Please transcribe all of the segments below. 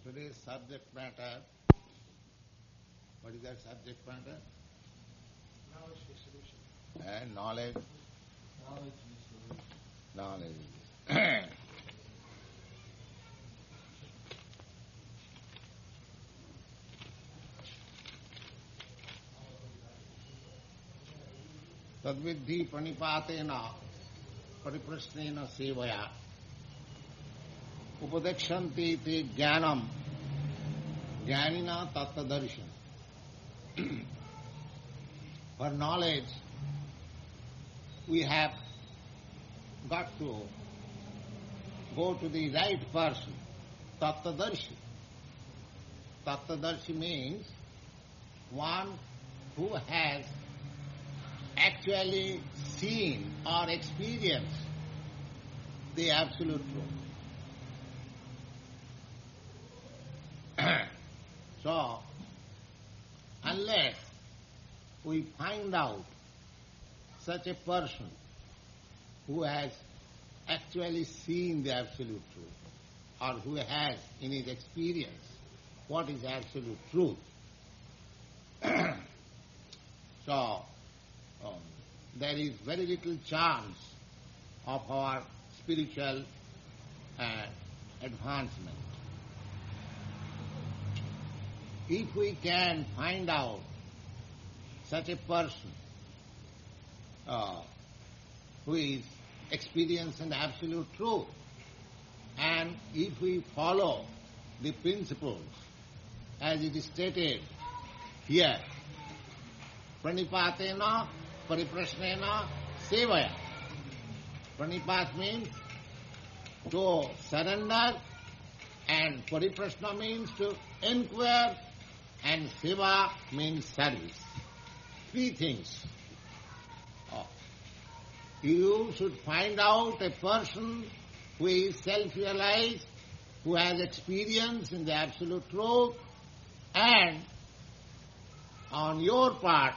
Today's subject matter, what is that subject matter? Knowledge is solution. And knowledge. Knowledge is solution. Knowledge. तद्विद्धि प्रणिपातेन परिप्रश्नेन सेवया उपदेक्षन्ति ते ज्ञानम ज्ञानिना tattva-darśī. For knowledge, we have got to go to the right person, tattva-darśī. Tattva-darśī means one who has actually seen or experienced the absolute truth. So, unless we find out such a person who has actually seen the absolute truth, or who has in his experience what is absolute truth, so there is very little chance of our spiritual advancement. If we can find out such a person who is experiencing absolute truth, and if we follow the principles as it is stated here, praṇipātena paripraśnena sevā. Pranipat means to surrender, and paripraśna means to inquire, and sevā means service. Three things. You should find out a person who is self-realized, who has experience in the absolute truth, and on your part,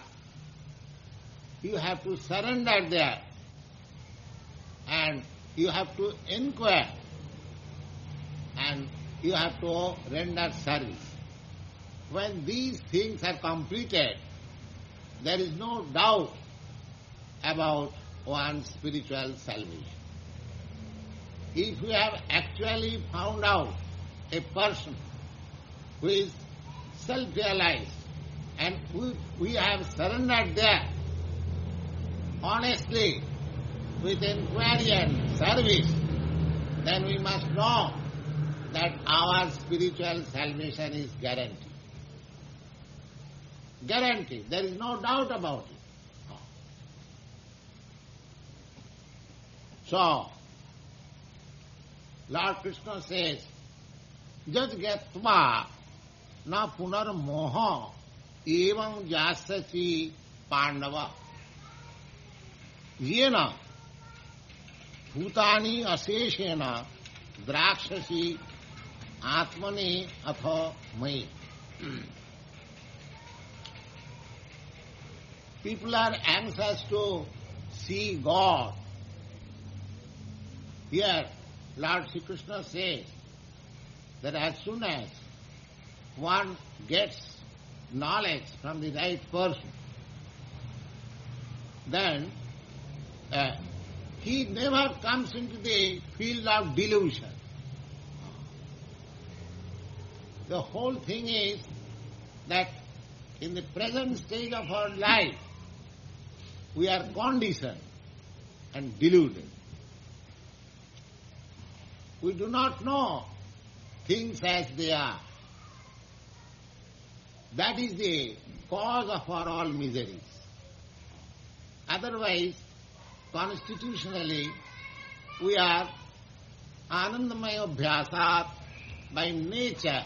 you have to surrender there, and you have to inquire, and you have to render service. When these things are completed, there is no doubt about one's spiritual salvation. If we have actually found out a person who is self-realized, and we have surrendered there honestly with inquiry and service, then we must know that our spiritual salvation is guaranteed. Guaranteed. There is no doubt about it. So, Lord Kṛṣṇa says, Jat gatva na punar moha evam jāsati pandava yena bhutani aseshena drakṣasi atmani atha mai. People are anxious to see God. Here, Lord Sri Kṛṣṇa says that as soon as one gets knowledge from the right person, then he never comes into the field of delusion. The whole thing is that in the present stage of our life, we are conditioned and deluded. We do not know things as they are. That is the cause of our all miseries. Otherwise, constitutionally, we are ānandamaya abhyāsāt. By nature,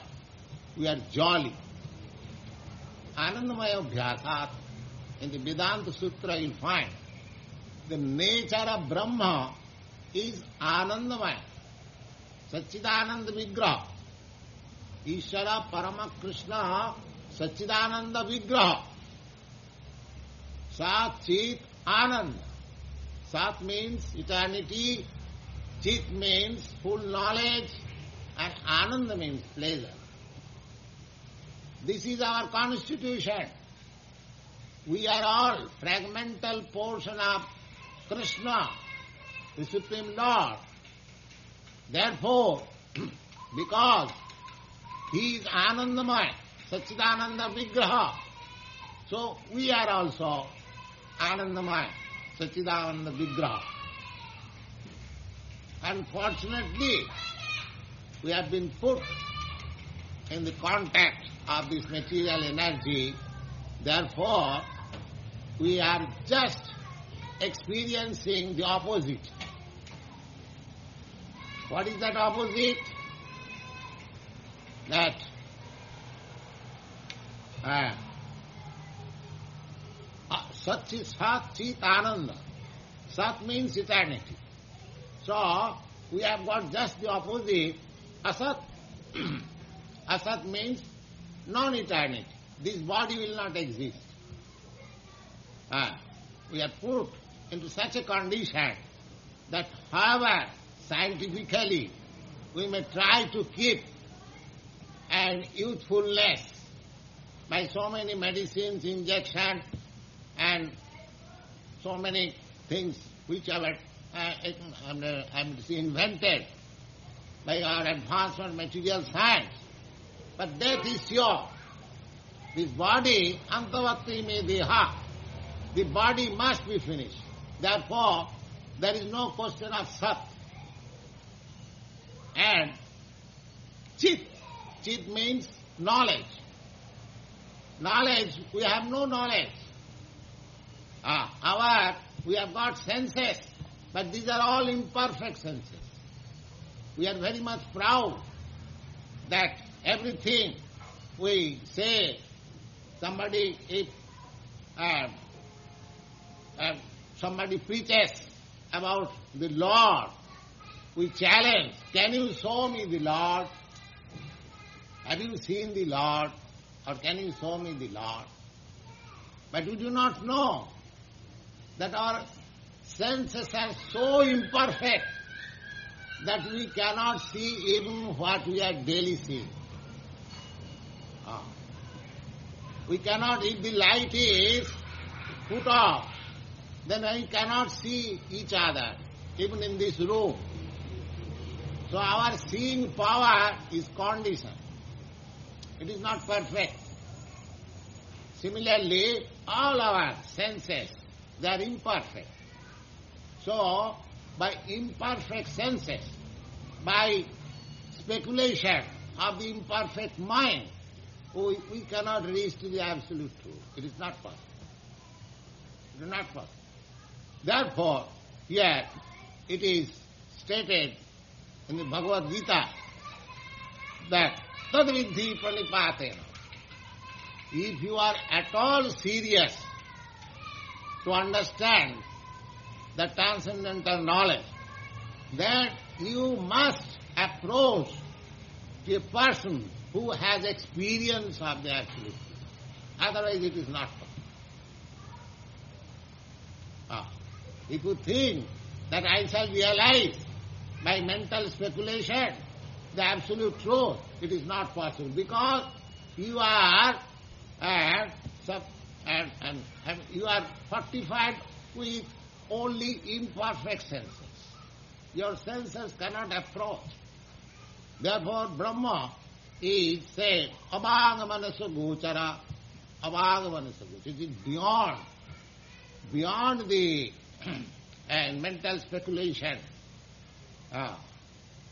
we are jolly. Ānandamaya abhyāsāt. In the Vedanta Sutra you find the nature of Brahma is ānandamaya. sac-cid-ānanda vigraha. Ishvara Parama Kṛṣṇa sac-cid-ānanda vigraha. Sac-cid-ānanda. Sat means eternity, Chit means full knowledge, and Ananda means pleasure. This is our constitution. We are all fragmental portion of Kṛṣṇa, the Supreme Lord. Therefore, because He is Anandamaya, sac-cid-ānanda vigraha, so we are also Anandamaya, sac-cid-ānanda vigraha. Unfortunately, we have been put in the contact of this material energy. Therefore, we are just experiencing the opposite. What is that opposite? That sac-cid-ānanda. Sat means eternity. So, we have got just the opposite, asat. Asat means non-eternity. This body will not exist. We are put into such a condition that however scientifically we may try to keep an youthfulness by so many medicines, injections, and so many things which are invented by our advancement material science. But death is sure. This body, antavatti me deha, the body must be finished. Therefore, there is no question of sat. And chit. Chit means knowledge. Knowledge, we have no knowledge. We have got senses, but these are all imperfect senses. We are very much proud that everything we say, somebody preaches about the Lord, we challenge, can you show me the Lord? Have you seen the Lord? Or can you show me the Lord? But we do not know that our senses are so imperfect that we cannot see even what we are daily seeing. We cannot, if the light is put off, then we cannot see each other, even in this room. So our seeing power is conditioned. It is not perfect. Similarly, all our senses, they are imperfect. So, by imperfect senses, by speculation of the imperfect mind, we cannot reach to the absolute truth. It is not possible. It is not possible. Therefore, here it is stated in the Bhagavad-gītā that tad-vidhi praṇipāta. If you are at all serious to understand the transcendental knowledge, then you must approach to a person who has experience of the absolute truth. Otherwise it is not possible. If you think that I shall realize by mental speculation the absolute truth, it is not possible, because you are you are fortified with only imperfect senses. Your senses cannot approach. Therefore, Brahma is said, abhagamanasa gochara, abhagamanasa gochara. It is beyond the mental speculation.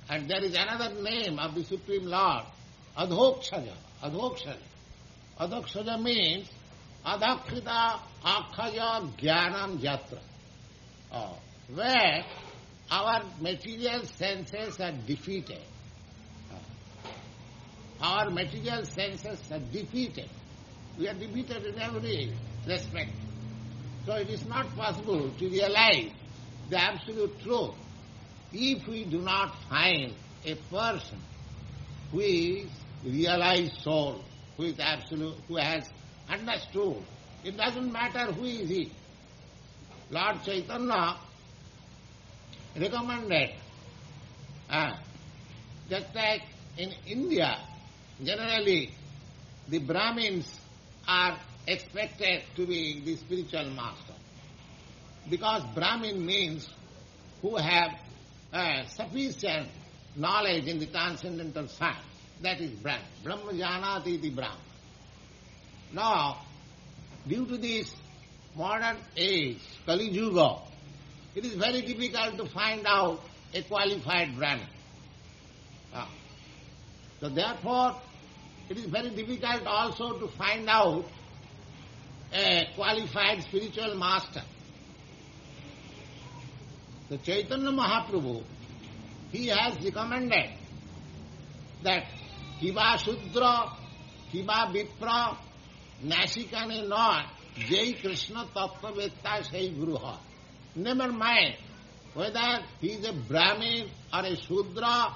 And there is another name of the Supreme Lord, Adhokṣaja. Adhokṣaja means Adhokṣaja Jnanam Jatra. Where our material senses are defeated. Our material senses are defeated. We are defeated in every respect. So it is not possible to realize the absolute truth if we do not find a person who is realized soul, who is absolute, who has understood. It doesn't matter who is he. Lord Chaitanya recommended, just like in India, generally the Brahmins are expected to be the spiritual master. Because Brahmin means who have sufficient knowledge in the transcendental science. That is Brahman. Brahma janati iti Brahman. Now, due to this modern age, Kali Yuga, it is very difficult to find out a qualified Brahmin. So therefore, it is very difficult also to find out a qualified spiritual master. So Chaitanya Mahaprabhu, he has recommended that kiva Shudra, kiva Vipra, Nasikane not, Jai Kṛṣṇa tattva-darśī sei Guruha. Never mind whether he is a Brahmin or a Shudra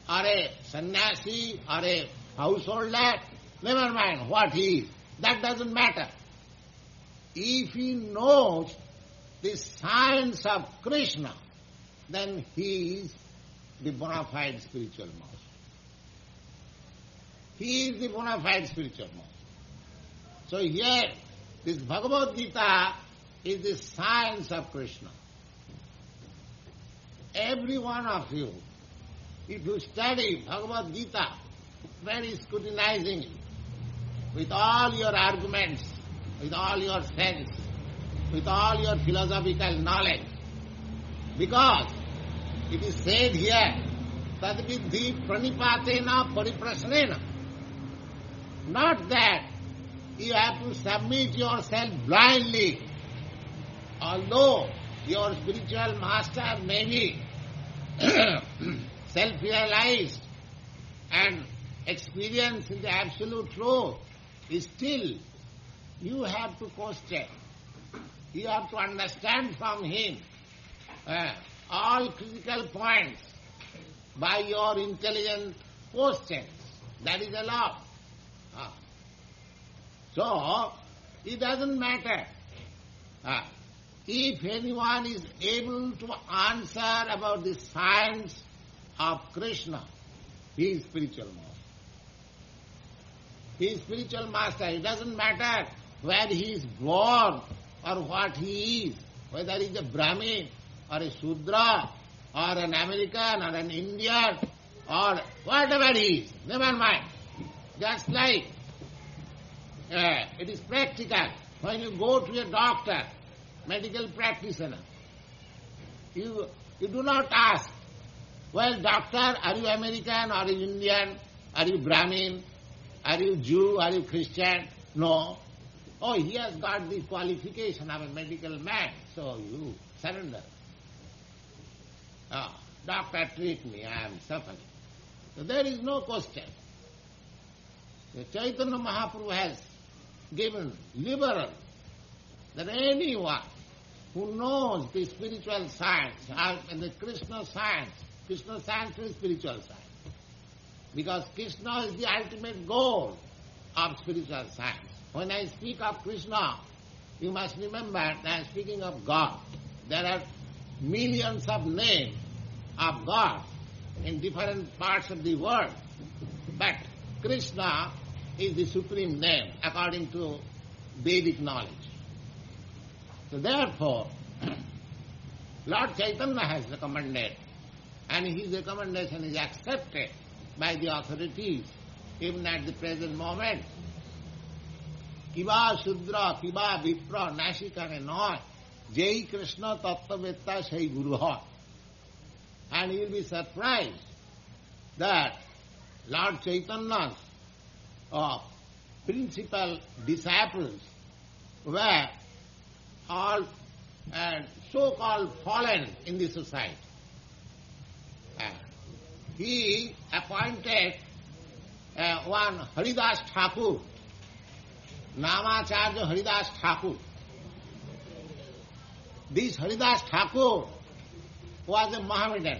or a sannyasi or a householder, never mind what he is. That doesn't matter. If he knows the science of Kṛṣṇa, then he is the bona fide spiritual master. He is the bona fide spiritual master. So here, this Bhagavad-gītā is the science of Kṛṣṇa. Every one of you, if you study Bhagavad-gītā very scrutinizingly, with all your arguments, with all your sense, with all your philosophical knowledge, because it is said here, tadvidhi praṇipātena paripraśnena. Not that you have to submit yourself blindly, although your spiritual master may be self-realized and experienced in the absolute truth, still you have to question. You have to understand from him all critical points by your intelligent questions. That is allowed. So, it doesn't matter. If anyone is able to answer about the science of Kṛṣṇa, he is spiritual master. He is spiritual master. It doesn't matter where he is born or what he is, whether he is a Brahmin or a Shudra or an American or an Indian or whatever he is, never mind. Just like it is practical. When you go to a doctor, medical practitioner, you do not ask, well, doctor, are you American, are you Indian, are you Brahmin, are you Jew, are you Christian? No. Oh, he has got the qualification of a medical man, so you surrender. Oh, doctor, treat me, I am suffering. So there is no question. The Chaitanya Mahaprabhu has given liberal that anyone who knows the spiritual science and the Kṛṣṇa science is spiritual science. Because Kṛṣṇa is the ultimate goal of spiritual science. When I speak of Kṛṣṇa, you must remember that I am speaking of God. There are millions of names of God in different parts of the world, but Kṛṣṇa is the supreme name according to Vedic knowledge. So therefore, Lord Chaitanya has recommended, and his recommendation is accepted by the authorities even at the present moment. Kiva Shudra, Kiva Vipra, Nasikane Noy, Jai Kṛṣṇa tattva-darśī sei Guruha. And you will be surprised that Lord Chaitanya's principal disciples were all so-called fallen in the society. He appointed one Haridas Thakur, Namacharya Haridas Thakur. This Haridas Thakur was a Mohammedan.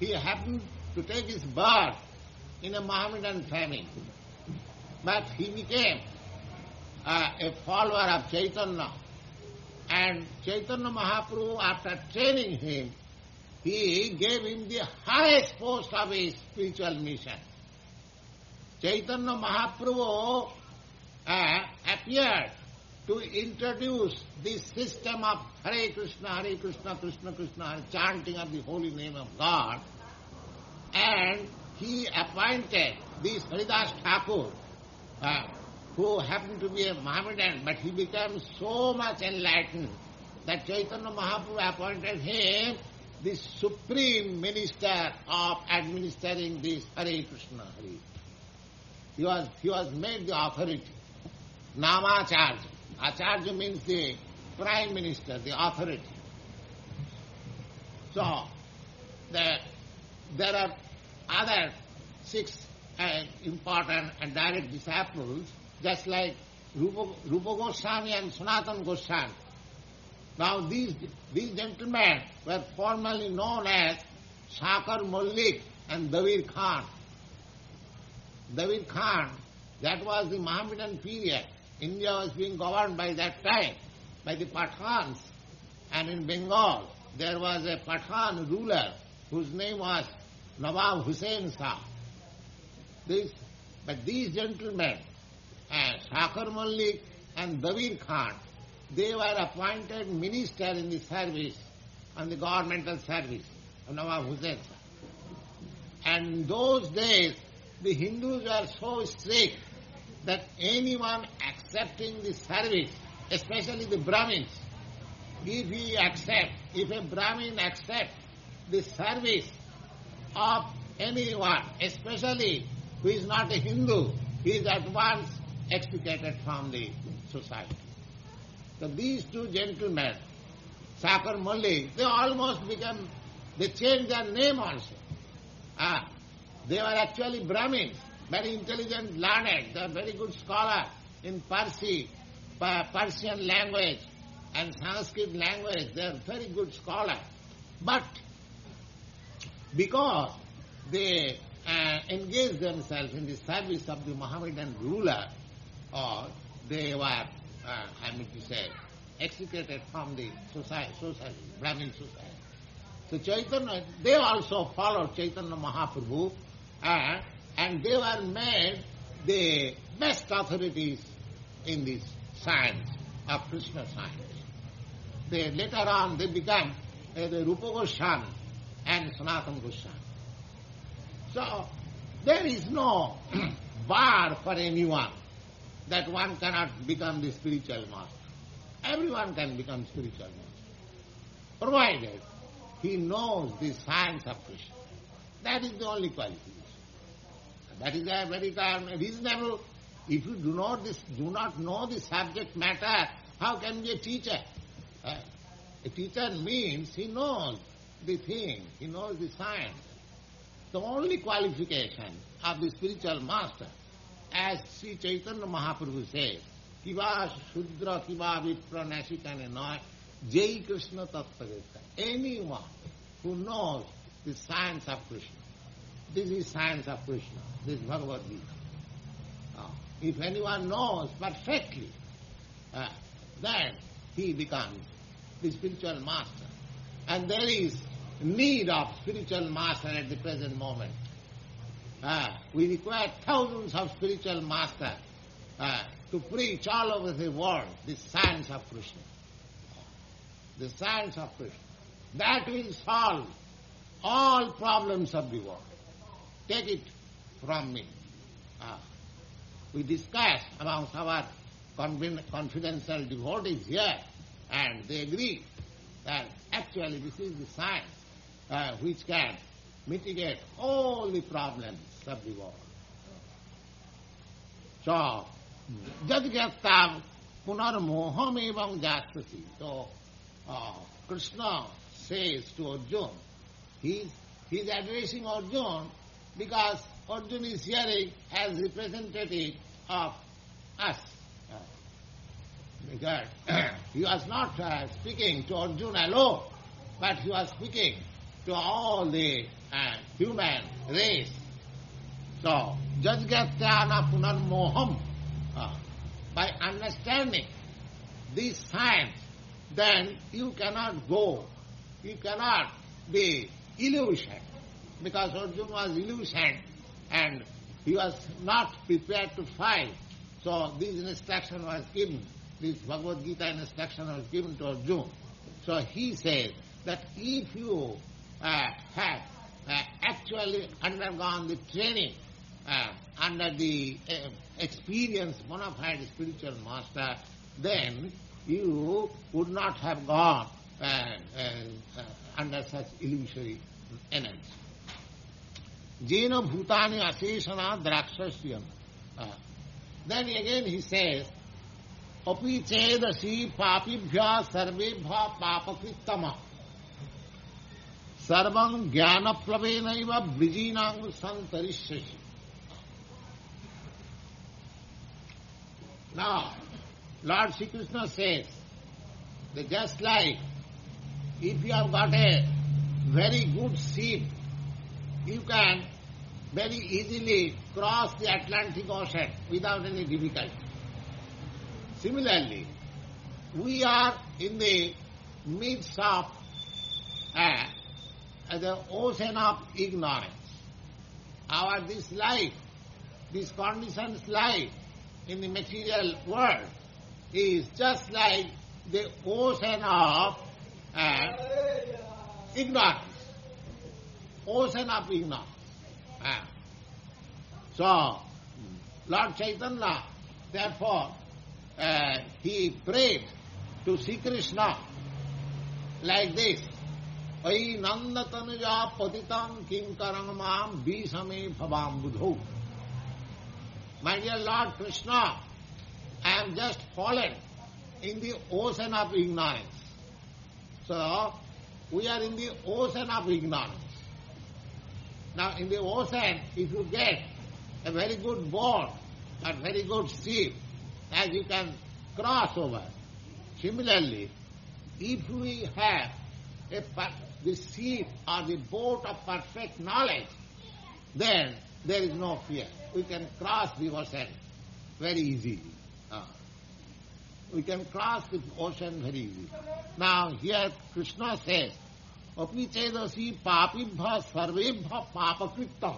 He happened to take his birth in a Mohammedan family. But he became a follower of Chaitanya. And Chaitanya Mahaprabhu, after training him, he gave him the highest post of his spiritual mission. Chaitanya Mahaprabhu appeared to introduce this system of Hare Krishna, Krishna Krishna, Hare, chanting of the holy name of God, and he appointed this Haridas Thakur, who happened to be a Mohammedan, but he became so much enlightened that Chaitanya Mahaprabhu appointed him the supreme minister of administering this Hare Krishna, Hare. He was made the authority. Namacharya. Acharya means the prime minister, the authority. So, there are other 6 important and direct disciples, just like Rupa Goswami and Sanatana Goswami. Now these gentlemen were formerly known as Shakar Mullik and Davir Khan. Davir Khan, that was the Mohammedan period. India was being governed by that time by the Pathans, and in Bengal there was a Pathan ruler whose name was Nawab Hussain Shah. But these gentlemen, Shakar Mullik and Davir Khan, they were appointed minister in the service, on the governmental service of Nawab Hussain Shah. And in those days, the Hindus were so strict that anyone accepting the service, especially the Brahmins, if a Brahmin accepts the service of anyone, especially who is not a Hindu, he is at once extricated from the society. So these 2 gentlemen, Shakar Mullik, they changed their name also. They were actually Brahmins, very intelligent, learned, they are very good scholars in Persian language and Sanskrit language, they are very good scholars. But because they engaged themselves in the service of the Mohammedan ruler, or they were, extricated from the society, Brahmin society. So Chaitanya, they also followed Chaitanya Mahaprabhu, and they were made the best authorities in this science of Krishna science. Later on they became the Rupa Goswami and Sanatana Goswami. So there is no bar for anyone that one cannot become the spiritual master. Everyone can become spiritual master, provided he knows the science of Krishna. That is the only qualification. That is a very reasonable. If you do not know the subject matter, how can be a teacher? A teacher means he knows the thing, he knows the science. The only qualification of the spiritual master, as Sri Chaitanya Mahaprabhu says, Kiva Shudra Kiva Vipra Nasikane Noy, Jai Krishna Tattva-darśī. Anyone who knows the science of Krishna, this is science of Krishna, this is Bhagavad-gītā. If anyone knows perfectly, then he becomes the spiritual master. And there is need of spiritual master at the present moment. We require thousands of spiritual masters to preach all over the world the science of Krishna. The science of Krishna. That will solve all problems of the world. Take it from me. We discussed amongst our confidential devotees here, and they agree that actually this is the science which can mitigate all the problems of the world. So, jadgyattam punarmoham evam jastasī. So, Kṛṣṇa says to Arjuna, he is addressing Arjuna because Arjuna is hearing as representative of us. Because he was not speaking to Arjuna alone, but he was speaking to all the human race. So, jadgyatyana punarmoham, by understanding this science, then you cannot be illusioned, because Arjuna was illusioned and he was not prepared to fight. So this instruction was given, this Bhagavad-gita instruction was given to Arjuna. So he says that if you have actually undergone the training under the experienced bona fide spiritual master, then you would not have gone under such illusory energy. Jena bhutani aseshana drakṣasya. Then again he says, api chedasi papibhya sarvebhya papakrittama sarvam jnana plavenaiva vrijinang santarishyasi. Now, Lord Sri Kṛṣṇa says that just like if you have got a very good ship, you can very easily cross the Atlantic Ocean without any difficulty. Similarly, we are in the midst of the ocean of ignorance. This life, this conditioned life in the material world is just like the ocean of ignorance. Ocean of ignorance. So, Lord Chaitanya, therefore, he prayed to Sri Kṛṣṇa like this, Ai nanda tanuja patitam kinkaram mam visame bhavam budho. My dear Lord Kṛṣṇa, I am just fallen in the ocean of ignorance. So, we are in the ocean of ignorance. Now, in the ocean, if you get a very good boat or very good ship, as you can cross over. Similarly, if we have the ship or the boat of perfect knowledge, then there is no fear. We can cross the ocean very easily. We can cross the ocean very easily. Now, here Kṛṣṇa says, api chedasi papibhya sarvebhya papakrittam.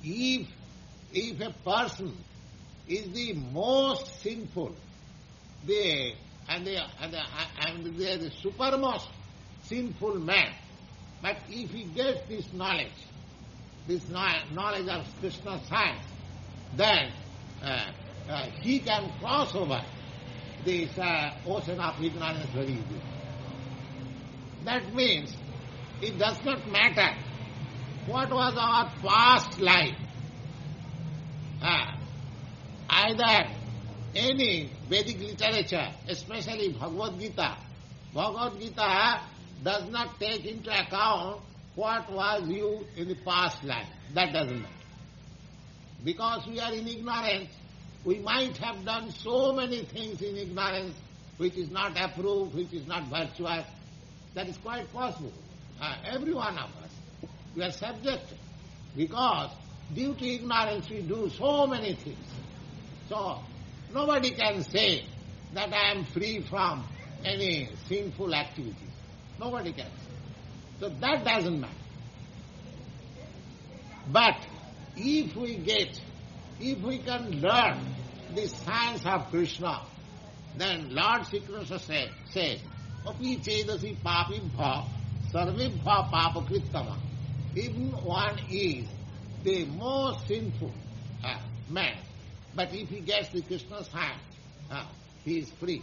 If a person is the most sinful, the supermost sinful man, but if he gets this knowledge of Kṛṣṇa science, then he can cross over this ocean of ignorance very easily. That means it does not matter what was our past life. Either any Vedic literature, especially Bhagavad-gītā, Bhagavad-gītā does not take into account what was you in the past life. That doesn't matter. Because we are in ignorance, we might have done so many things in ignorance which is not approved, which is not virtuous. That is quite possible. Every one of us, we are subject, because due to ignorance we do so many things. So, nobody can say that I am free from any sinful activities. Nobody can say. So that doesn't matter. But if we can learn the science of Kṛṣṇa, then Lord Sri Kṛṣṇa says, api chedasi papibhya sarvebhya papakrittama. Even one is the most sinful man, but if he gets the Kṛṣṇa science, he is free.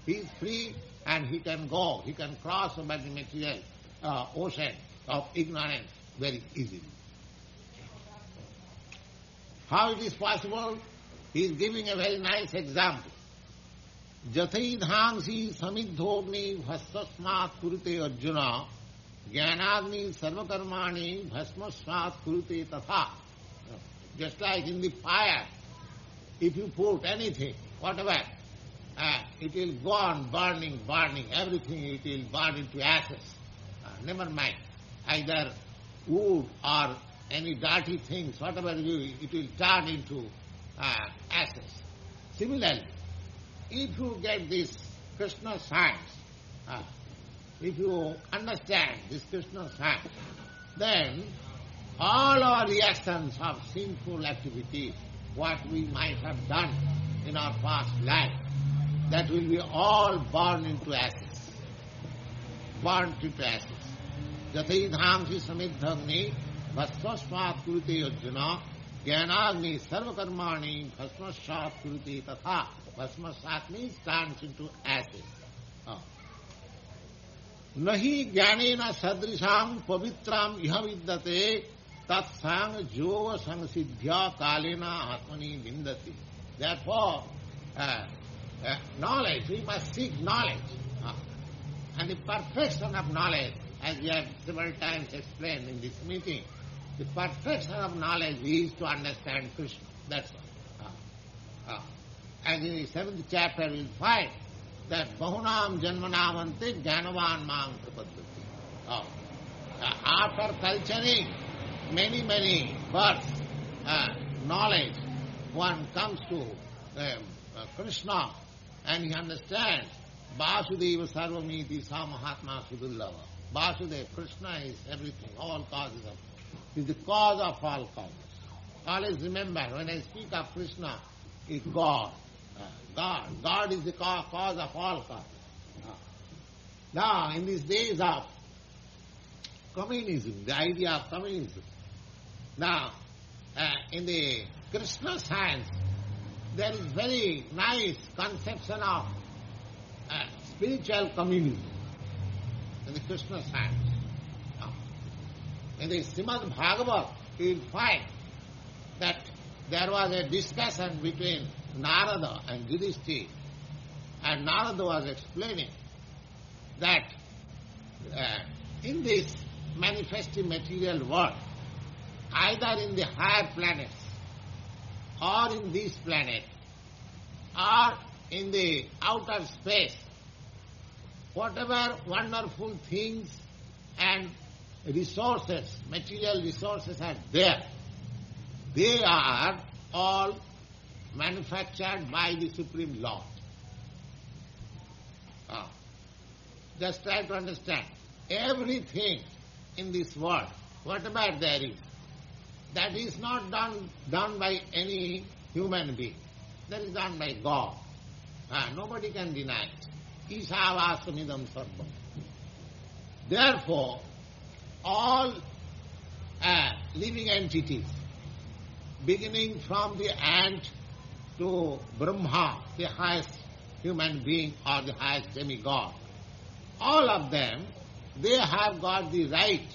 He is free and he can go, he can cross over the material ocean of ignorance very easily. How it is possible? He is giving a very nice example. Jathaidhansi samidhogni bhasmasmat kurute Arjuna jnanagni sarvakarmani bhasmasmat kurute tatha. Just like in the fire, if you put anything, whatever, it will go on burning, everything it will burn into ashes. Never mind, either wood or any dirty things, whatever it will turn into ashes. Similarly, if you get this Kṛṣṇa science, if you understand this Kṛṣṇa science, then all our reactions of sinful activity, what we might have done in our past life, that will be all burned into ashes. Burnt into ashes. Jataidhamsi samiddhagni bhasmasvat kurite yajjana jnanagni sarvakarmani bhasmasvat kurite tatha. Bhasmasvat means turns into ashes. Nahi jnanena sadrisham pavitram iha vidyate tatsang jova samsiddhya kalena atmani vindati. Therefore, knowledge, we must seek knowledge. And the perfection of knowledge, as we have several times explained in this meeting, the perfection of knowledge is to understand Kṛṣṇa. That's all. As in the 7th chapter we will find that bahunam janmanamante jnanavan mam prapaddati. After culturing many births, knowledge, one comes to Kṛṣṇa and he understands Vasudeva Sarvamiti Sa Mahatma Sudullava. Vasudeva, Kṛṣṇa is everything, all causes of, is the cause of all causes. Always remember, when I speak of Kṛṣṇa, is God. God is the cause of all causes. Now, in these days of communism, the idea of communism, now, in the Kṛṣṇa science, there is very nice conception of spiritual communism in the Kṛṣṇa science. In the Srimad Bhagavad, you will find that there was a discussion between Narada and Yudhishthira, and Narada was explaining that in this manifesting material world, either in the higher planets or in this planet or in the outer space, whatever wonderful things and resources, material resources are there, they are all manufactured by the Supreme Lord. Just try to understand. Everything in this world, whatever there is, that is not done by any human being. That is done by God. Nobody can deny it. Isāvāsamidam sarvam. Therefore, all living entities, beginning from the ant to Brahma, the highest human being or the highest demigod, all of them, they have got the right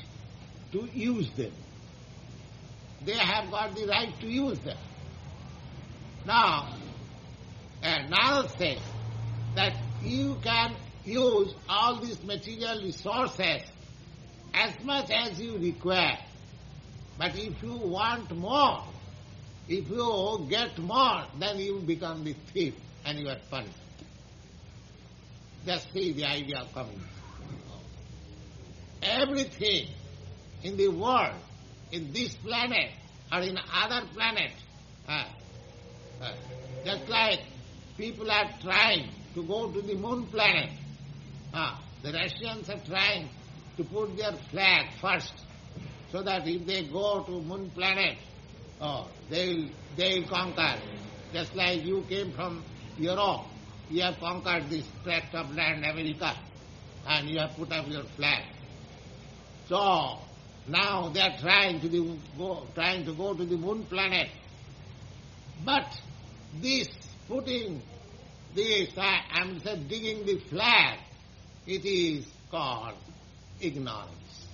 to use them. They have got the right to use them. Now, Narada says that you can use all these material resources as much as you require. But if you want more, if you get more, then you become the thief and you are punished. Just see the idea of communism. Everything in the world, in this planet or in other planets, just like people are trying to go to the moon planet. The Russians are trying to put their flag first, so that if they go to moon planet, they will conquer. Just like you came from Europe, you have conquered this tract of land, America, and you have put up your flag. So now they are trying to go to the moon planet. But this putting this, digging the flag, it is called ignorance.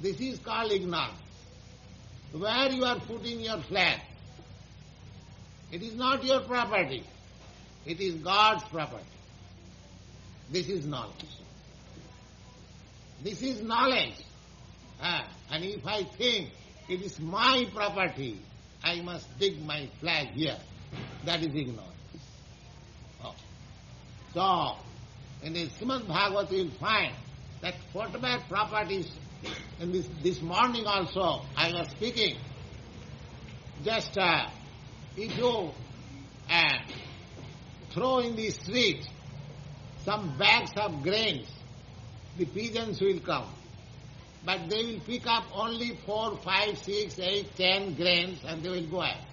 This is called ignorance. Where you are putting your flag, it is not your property. It is God's property. This is knowledge. This is knowledge. And if I think it is my property, I must dig my flag here. That is ignorance. So, in the Srimad Bhagavad you will find that whatever properties, in this morning also I was speaking, just if you throw in the street some bags of grains, the pigeons will come. but they will pick up only 4, 5, 6, 8, 10 grains and they will go ahead.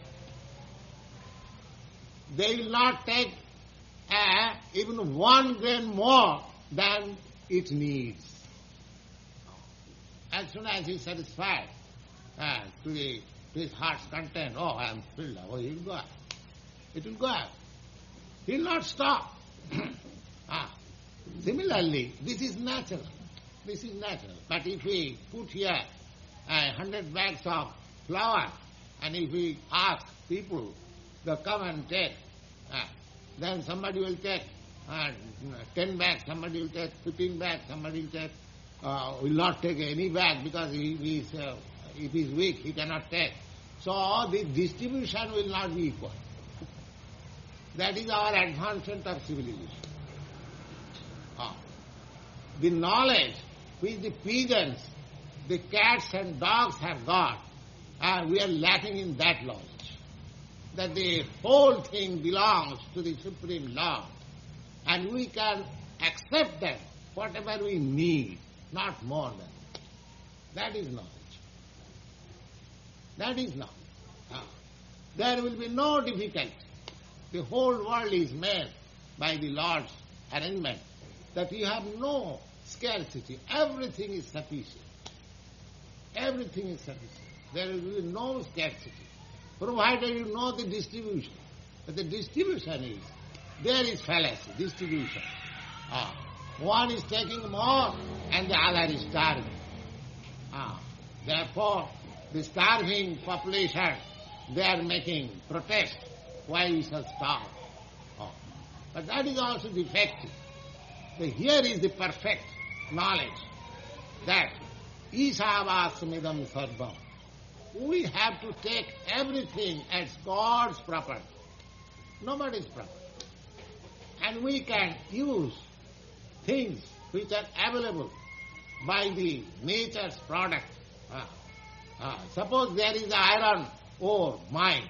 They will not take even 1 grain more than it needs. As soon as he is satisfied to his heart's content, oh, I am filled, oh, he will go ahead. It will go ahead. He will not stop. Similarly, this is natural. This is natural. But if we put here 100 bags of flour, and if we ask people to come and take, then somebody will take 10 bags, somebody will take 15 bags, somebody will take, will not take any bag because if he is weak, he cannot take. So the distribution will not be equal. That is our advancement of civilization. The knowledge which the pigeons, the cats and dogs have got, we are lacking in that knowledge. That the whole thing belongs to the Supreme Lord, and we can accept that whatever we need, not more than that. That is knowledge. That is knowledge. There will be no difficulty. The whole world is made by the Lord's arrangement, that you have no scarcity. Everything is sufficient. Everything is sufficient. There will be no scarcity, provided you know the distribution. But the distribution is, there is fallacy, distribution. One is taking more and the other is starving. Therefore, the starving population, they are making protest. Why we shall starve? But that is also defective. So here is the perfect knowledge that Isāvāsamidam sarvam. We have to take everything as God's property, nobody's property. And we can use things which are available by the nature's product. Suppose there is the iron ore mine.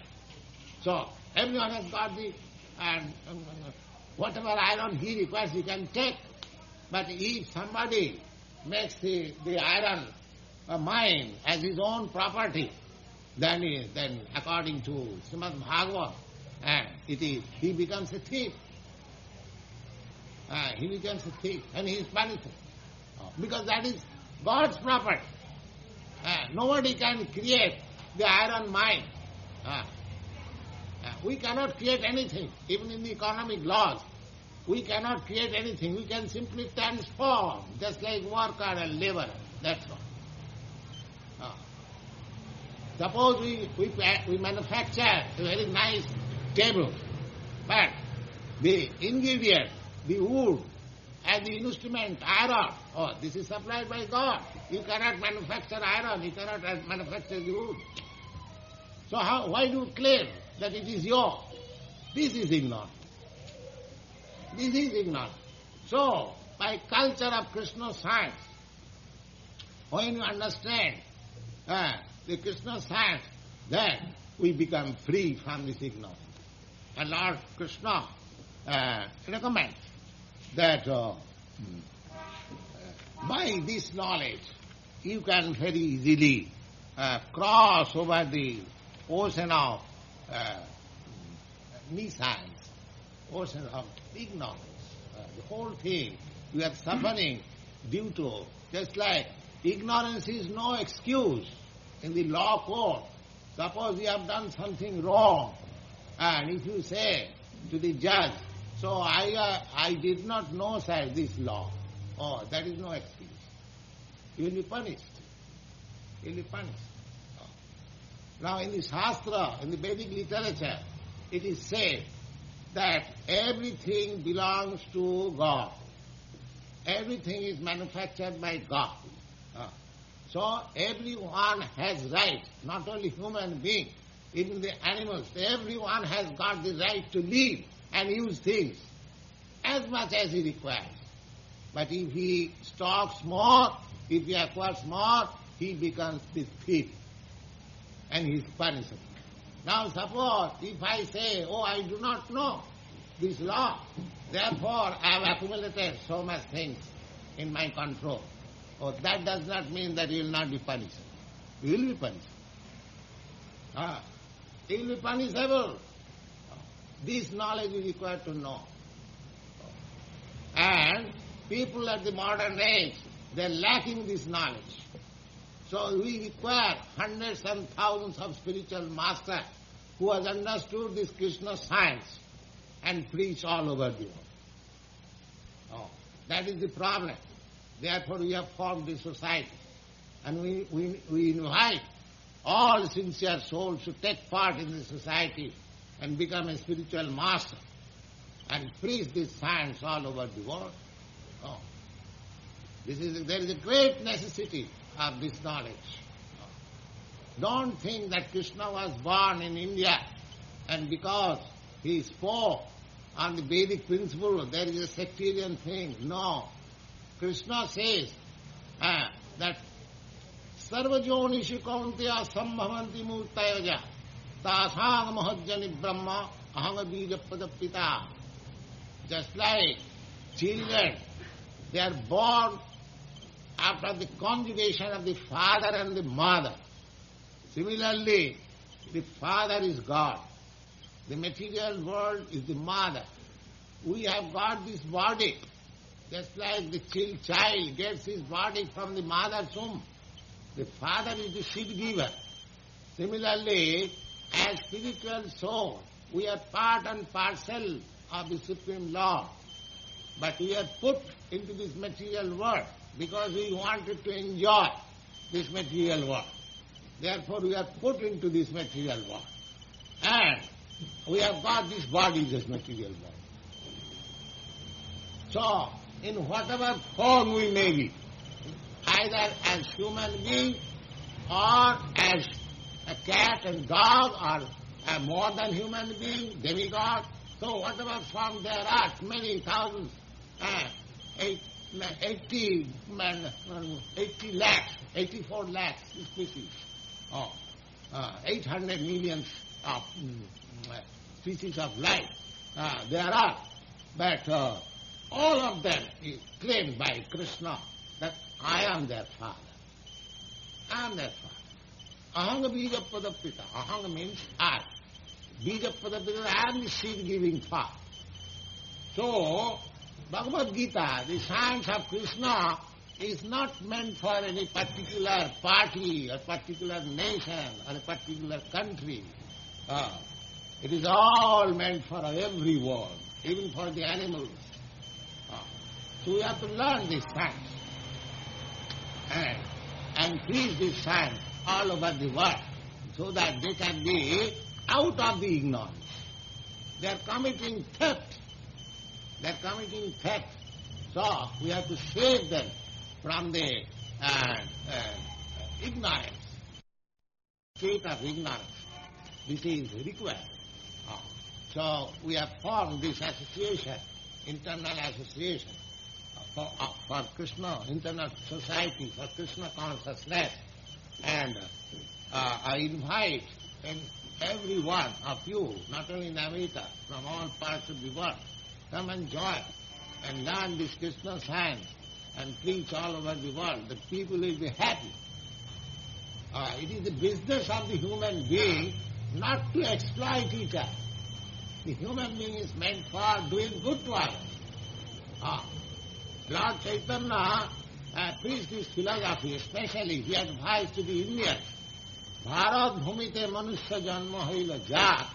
So everyone has got the whatever iron he requires he can take. But if somebody makes the iron mine as his own property, then according to Srimad Bhagavad, he becomes a thief. He becomes a thief and he is punished. Because that is God's property. Nobody can create the iron mine. We cannot create anything. Even in the economic laws, we cannot create anything. We can simply transform, just like worker and laborer. That's all. Suppose we manufacture a very nice table, but the ingredient, the wood, and the instrument, iron, this is supplied by God. You cannot manufacture iron, you cannot manufacture the wood. So why do you claim that it is yours? This is ignorance. This is ignorance. So, by culture of Kṛṣṇa science, when you understand the Kṛṣṇa science, then we become free from this ignorance. And Lord Kṛṣṇa recommends that by this knowledge you can very easily cross over the ocean of nescience, ocean of ignorance. The whole thing we are suffering due to, just like ignorance is no excuse in the law court. Suppose you have done something wrong, and if you say to the judge, so I did not know, sir, this law. That is no excuse. You will be punished. You will be punished. Now in the Shastra, in the Vedic literature, it is said that everything belongs to God. Everything is manufactured by God. So everyone has right, not only human being, even the animals, everyone has got the right to live and use things as much as he requires. But if he stocks more, if he acquires more, he becomes the thief and he is punishable. Now suppose if I say, I do not know this law, therefore I have accumulated so much things in my control. Oh, that does not mean that you will not be punished. You will be punished. You will be punishable. This knowledge is required to know. And people at the modern age, they are lacking this knowledge. So we require hundreds and thousands of spiritual masters who has understood this Kṛṣṇa science and preach all over the world. That is the problem. Therefore we have formed this society. And we invite all sincere souls to take part in this society and become a spiritual master and preach this science all over the world. There is a great necessity of this knowledge. Don't think that Kṛṣṇa was born in India and because he spoke on the Vedic principle there is a sectarian thing. No. Kṛṣṇa says that sarvajonishu kaunteya sambhavanti murtayaja tasang mahajjani brahma ahanga bija-padapita. Just like children, they are born after the conjugation of the father and the mother. Similarly, the father is God. The material world is the mother. We have got this body, just like the child gets his body from the mother's womb. The father is the seed giver. Similarly, as spiritual soul, we are part and parcel of the Supreme Lord. But we are put into this material world because we wanted to enjoy this material world. Therefore we are put into this material world. And we have got this body, this material world. So, in whatever form we may be, either as human being or as a cat and dog or a more than human being, demigod, so whatever form there are, many thousands, 80 lakhs, 84 lakhs species, 800 million of species of life there are. But all of them is claimed by Kṛṣṇa that I am their father. I am their father. Ahanga bija-padapita. Ahanga means I. Bija-padapita, I am the seed-giving father. So, Bhagavad-gītā, the science of Kṛṣṇa, is not meant for any particular party or particular nation or a particular country. It is all meant for everyone, even for the animals. So we have to learn this science and preach this science all over the world so that they can be out of the ignorance. They are committing theft. They are committing theft. So we have to save them from the ignorance, state of ignorance. This is required. So we have formed this association, internal association for Kṛṣṇa, internal society for Kṛṣṇa consciousness. And I invite every one of you, not only in America, from all parts of the world, come and join and learn this Kṛṣṇa science and preach all over the world. The people will be happy. It is the business of the human being not to exploit each other. The human being is meant for doing good to others. Lord Chaitanya preached this philosophy, especially he advised to the Indians. Bharat bhumite manusya janma haila jat,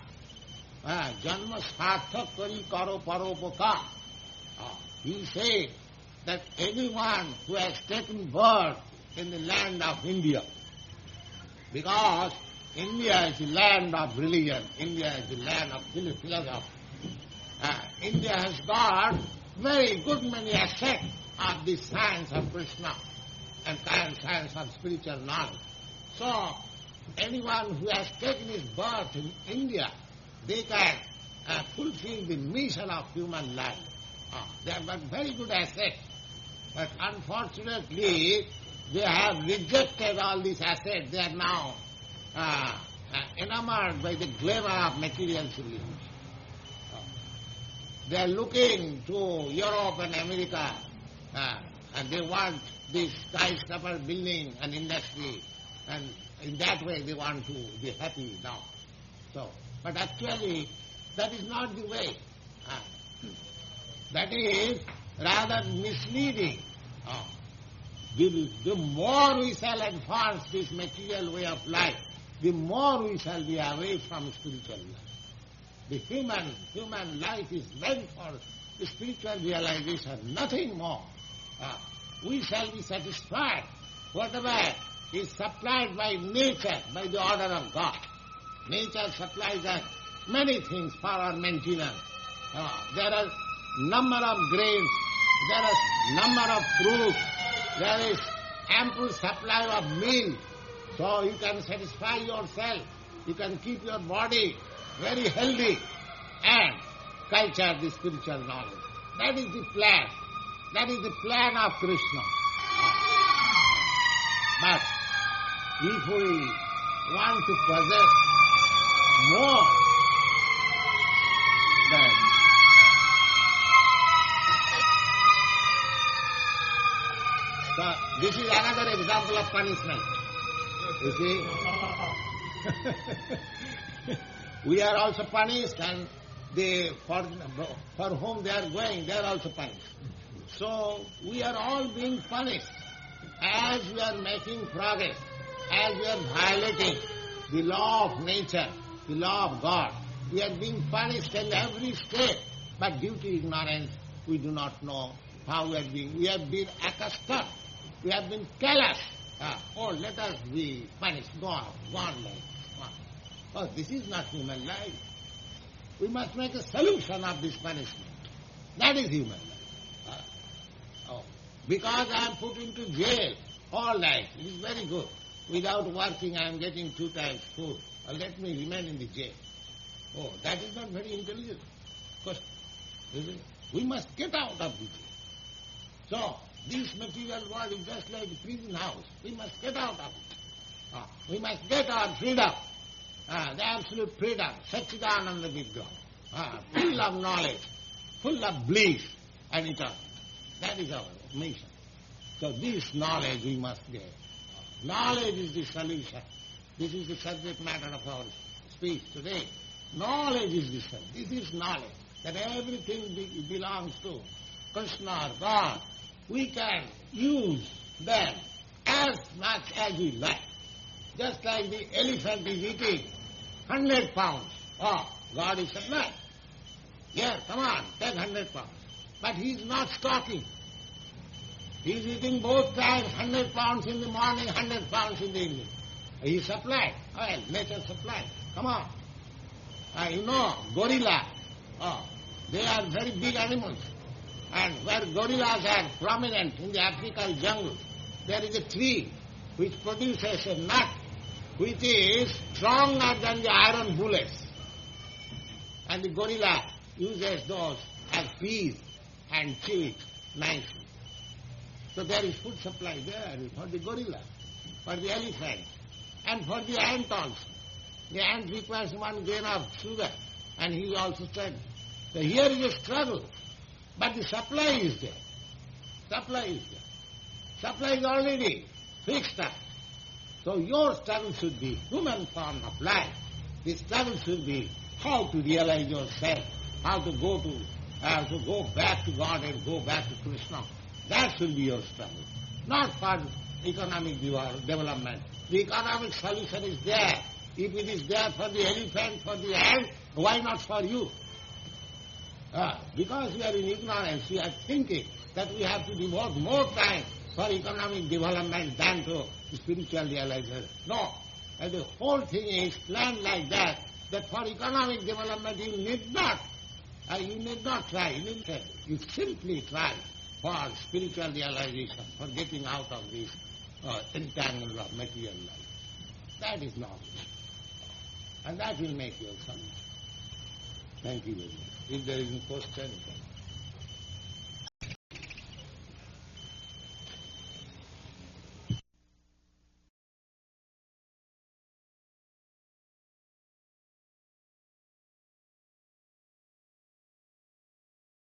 janma sarthak kari karo paropakar. He said that anyone who has taken birth in the land of India, because India is the land of religion, India is the land of philosophy. India has got very good many aspects of the science of Kṛṣṇa and science of spiritual knowledge. So, anyone who has taken his birth in India, they can fulfill the mission of human life. They have got very good assets, but unfortunately, they have rejected all these assets. They are now enamored by the glamour of material civilization. They are looking to Europe and America, and they want this skyscraper building and industry, and in that way they want to be happy now. So, but actually that is not the way. That is rather misleading. The more we shall advance this material way of life, the more we shall be away from spiritual life. The human life is meant for the spiritual realization, nothing more. We shall be satisfied. Whatever is supplied by nature, by the order of God. Nature supplies us many things for our maintenance. There are number of grains, there is number of fruits, there is ample supply of milk, so you can satisfy yourself, you can keep your body very healthy and culture the spiritual knowledge. That is the plan. That is the plan of Kṛṣṇa. But if we want to possess more than so this is another example of punishment. You see? We are also punished, and for whom they are going, they are also punished. So we are all being punished as we are making progress, as we are violating the law of nature, the law of God. We are being punished in every step, but due to ignorance, we do not know how we are being. We have been accustomed. We have been careless. Let us be punished. Go on like this. Oh, this is not human life. We must make a solution of this punishment. That is human life. Because I am put into jail all night, it is very good. Without working, I am getting 2 times food. Let me remain in the jail. Oh, that is not very intelligent. Because we must get out of the jail. So, this material world is just like a prison house. We must get out of it. We must get our freedom, the absolute freedom, sac-cid-ānanda vigraha, full of knowledge, full of bliss and eternal. That is our mission. So this knowledge we must get. Knowledge is the solution. This is the subject matter of our speech today. Knowledge is the solution. This is knowledge, that everything belongs to Kṛṣṇa or God. We can use them as much as we like. Just like the elephant is eating 100 pounds. God is supplying. Yeah, come on, take 100 pounds. But he is not stocking. He is eating both times, 100 pounds in the morning, 100 pounds in the evening. He supplied. Well, nature supplied. Come on. Gorilla. They are very big animals. And where gorillas are prominent in the African jungle, there is a tree which produces a nut which is stronger than the iron bullets. And the gorilla uses those as peas and chew it nicely. So there is food supply there for the gorilla, for the elephant, and for the ant also. The ant requires 1 grain of sugar, and he also said, so here is a struggle, but the supply is there. Supply is there. Supply is already fixed up. So your struggle should be human form of life. The struggle should be how to realize yourself, how to go back to God and go back to Kṛṣṇa. That should be your struggle, not for economic development. The economic solution is there. If it is there for the elephant, for the ant, why not for you? Because we are in ignorance, we are thinking that we have to devote more time for economic development than to spiritual realization. No. And the whole thing is planned like that for economic development you need not try. You simply try for spiritual realization, for getting out of this entangle of material life. That is knowledge. And that will make you some. Thank you very much. If there is a question,